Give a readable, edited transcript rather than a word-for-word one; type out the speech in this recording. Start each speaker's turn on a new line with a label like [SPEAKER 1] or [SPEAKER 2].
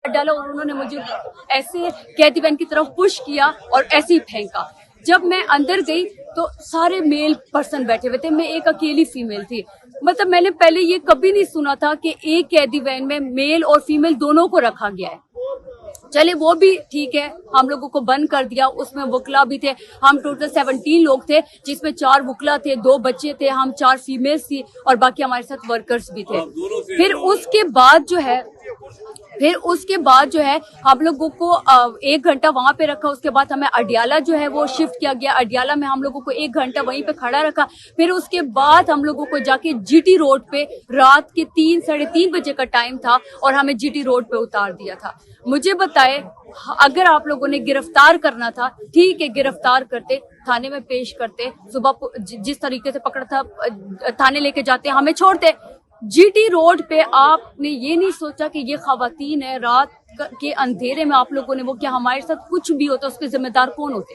[SPEAKER 1] डाला और उन्होंने मुझे ऐसे कैदी वैन की तरफ पुश किया और ऐसे ही फेंका। जब मैं अंदर गई तो सारे मेल पर्सन बैठे हुए थे, मैं एक अकेली फीमेल थी। मतलब मैंने पहले ये कभी नहीं सुना था कि एक कैदी वैन में मेल और फीमेल दोनों को रखा गया है। चले वो भी ठीक है, हम लोगों को बंद कर दिया। उसमें वकला भी थे, हम टोटल 17 लोग थे, जिसमें 4 वकला थे, 2 बच्चे थे, हम 4 फीमेल्स थी और बाकी हमारे साथ वर्कर्स भी थे। फिर उसके बाद जो है हम लोगों को 1 घंटा वहां पे रखा। उसके बाद हमें अडियाला जो है वो शिफ्ट किया गया। अडियाला में हम लोगों को 1 घंटा वहीं पे खड़ा रखा। फिर उसके बाद हम लोगों को जाके जीटी रोड पे रात के 3 साढ़े 3 बजे का टाइम था और हमें जीटी रोड पे उतार दिया था। मुझे बताए, अगर आप लोगों ने गिरफ्तार करना था ठीक है, गिरफ्तार करते, थाने में पेश करते, सुबह जिस तरीके से पकड़ा था थाने लेके जाते, हमें छोड़ते। जीटी रोड पे आपने ये नहीं सोचा कि ये खवातीन है, रात के अंधेरे में आप लोगों ने वो, क्या हमारे साथ कुछ भी होता उसके जिम्मेदार कौन होते?